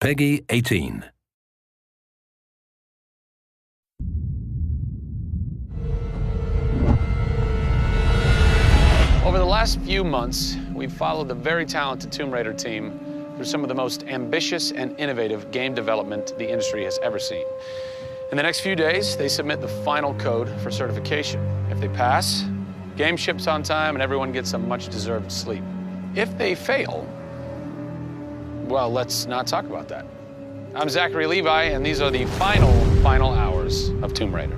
Peggy 18. Over the last few months, we've followed the very talented Tomb Raider team through some of the most ambitious and innovative game development the industry has ever seen. In the next few days, they submit the final code for certification. If they pass, game ships on time and everyone gets some much-deserved sleep. If they fail, well, let's not talk about that. I'm Zachary Levi, and these are the final hours of Tomb Raider.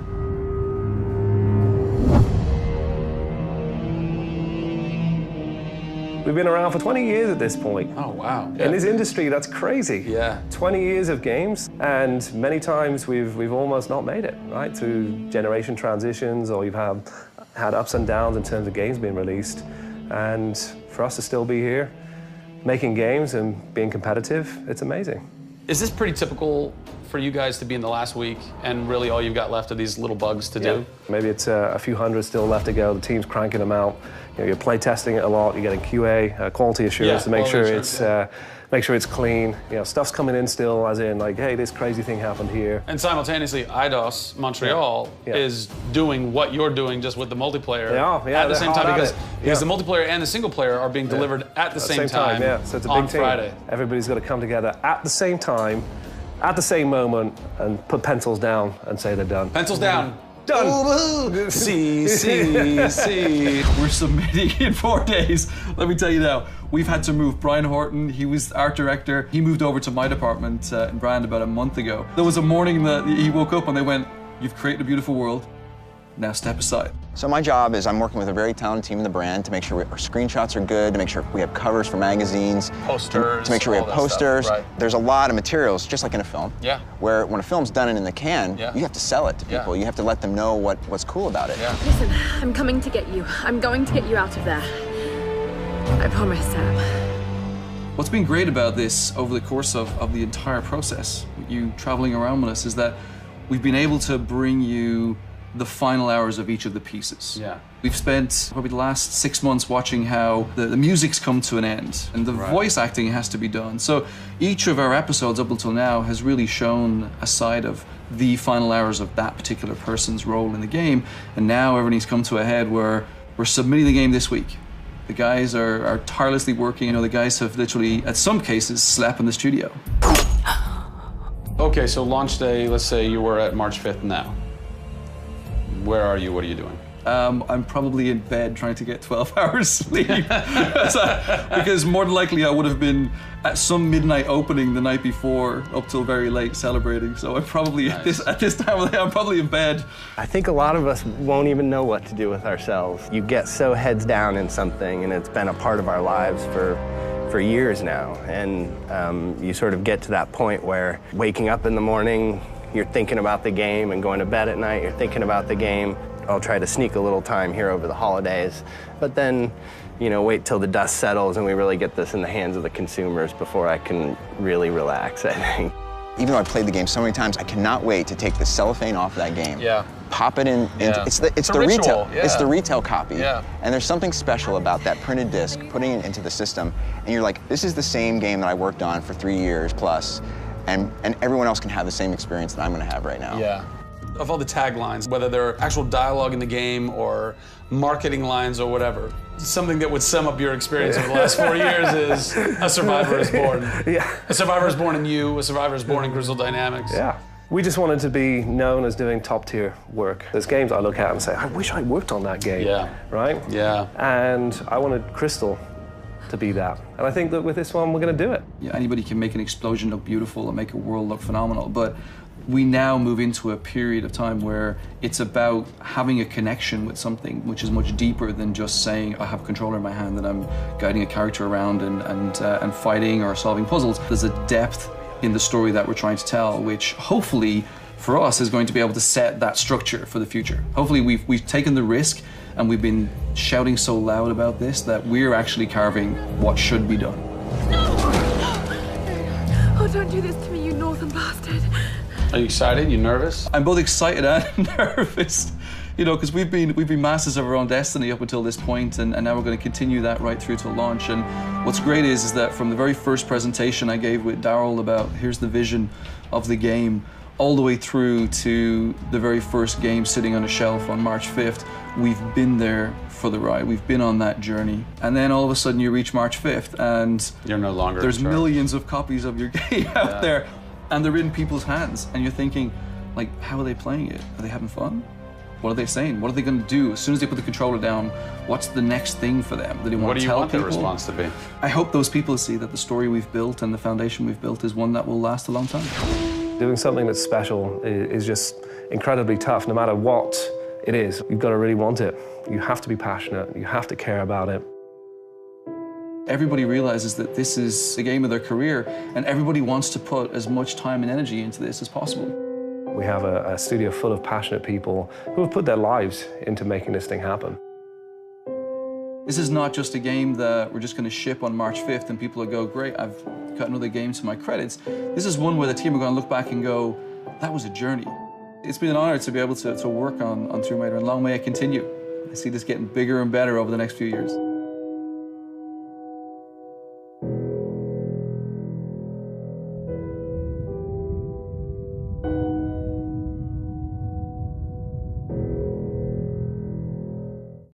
We've been around for 20 years at this point. Oh, wow. In this industry, that's crazy. Yeah. 20 years of games, and many times we've almost not made it, right? Through generation transitions, or you've had ups and downs in terms of games being released. And for us to still be here, making games and being competitive, it's amazing. Is this pretty typical for you guys to be in the last week and really all you've got left are these little bugs to do? Maybe it's a few hundred still left to go. The team's cranking them out. You know, you're play testing it a lot. You're getting QA, quality assurance, to make sure it's clean. You know, stuff's coming in still, as in like, hey, this crazy thing happened here. And simultaneously, IDOS Montreal is doing what you're doing, just with the multiplayer at the same time, because the multiplayer and the single player are being delivered at the same time. So it's a big on team. Friday. Everybody's got to come together at the same time, at the same moment, and put pencils down and say they're done. Pencils down. Done. See. We're submitting in 4 days. Let me tell you now, we've had to move Brian Horton. He was art director. He moved over to my department in Brand about a month ago. There was a morning that he woke up and they went, "You've created a beautiful world. Now step aside." So my job is I'm working with a very talented team in the brand to make sure our screenshots are good, to make sure we have covers for magazines, posters, to make sure we have posters. Right. There's a lot of materials, just like in a film. Yeah. Where when a film's done and in the can, you have to sell it to people. You have to let them know what's cool about it. Yeah. Listen, I'm coming to get you. I'm going to get you out of there. I promise, Sam. What's been great about this over the course of the entire process, with you traveling around with us, is that we've been able to bring you the final hours of each of the pieces. Yeah. We've spent probably the last 6 months watching how the music's come to an end and the voice acting has to be done. So each of our episodes up until now has really shown a side of the final hours of that particular person's role in the game. And now everything's come to a head where we're submitting the game this week. The guys are tirelessly working. You know, the guys have literally, at some cases, slept in the studio. Okay, so launch day, let's say you were at March 5th now. Where are you? What are you doing? I'm probably in bed trying to get 12 hours sleep. Because more than likely I would have been at some midnight opening the night before up till very late celebrating. So I'm probably at this time of the day, I'm probably in bed. I think a lot of us won't even know what to do with ourselves. You get so heads down in something, and it's been a part of our lives for years now. And you sort of get to that point where waking up in the morning, you're thinking about the game, and going to bed at night, you're thinking about the game. I'll try to sneak a little time here over the holidays, but then, you know, wait till the dust settles and we really get this in the hands of the consumers before I can really relax, I think. Even though I've played the game so many times, I cannot wait to take the cellophane off of that game. Yeah. Pop it in. It's the ritual. retail. Yeah. It's the retail copy. Yeah. And there's something special about that printed disc, putting it into the system, and you're like, this is the same game that I worked on for 3 years plus. And everyone else can have the same experience that I'm going to have right now. Yeah. Of all the taglines, whether they're actual dialogue in the game or marketing lines or whatever, something that would sum up your experience over the last 4 years is a survivor is born. Yeah. A survivor is born in you, a survivor is born in Crystal Dynamics. Yeah. We just wanted to be known as doing top-tier work. There's games I look at and say, I wish I worked on that game. Yeah. Right? Yeah. And I wanted Crystal to be that. And I think that with this one, we're going to do it. Yeah, anybody can make an explosion look beautiful and make a world look phenomenal, but we now move into a period of time where it's about having a connection with something which is much deeper than just saying, I have a controller in my hand and I'm guiding a character around and fighting or solving puzzles. There's a depth in the story that we're trying to tell, which hopefully for us is going to be able to set that structure for the future. Hopefully we've taken the risk and we've been shouting so loud about this that we're actually carving what should be done. No! Oh, don't do this to me, you northern bastard. Are you excited? You nervous? I'm both excited and nervous. You know, because we've been masters of our own destiny up until this point, and now we're going to continue that right through to launch. And what's great is that from the very first presentation I gave with Daryl about here's the vision of the game, all the way through to the very first game sitting on a shelf on March 5th, we've been there for the ride. We've been on that journey. And then all of a sudden you reach March 5th and you're no longer there's millions of copies of your game out there, and they're in people's hands, and you're thinking, like, how are they playing it? Are they having fun? What are they saying? What are they going to do? As soon as they put the controller down, what's the next thing for them? Do they want to tell people? What do you want their response to be? I hope those people see that the story we've built and the foundation we've built is one that will last a long time. Doing something that's special is just incredibly tough, no matter what it is. You've got to really want it. You have to be passionate. You have to care about it. Everybody realizes that this is the game of their career, and everybody wants to put as much time and energy into this as possible. We have a studio full of passionate people who have put their lives into making this thing happen. This is not just a game that we're just going to ship on March 5th and people will go, great, I've got another game to my credits. This is one where the team are going to look back and go, that was a journey. It's been an honor to be able to work on Tomb Raider, and long may it continue. I see this getting bigger and better over the next few years.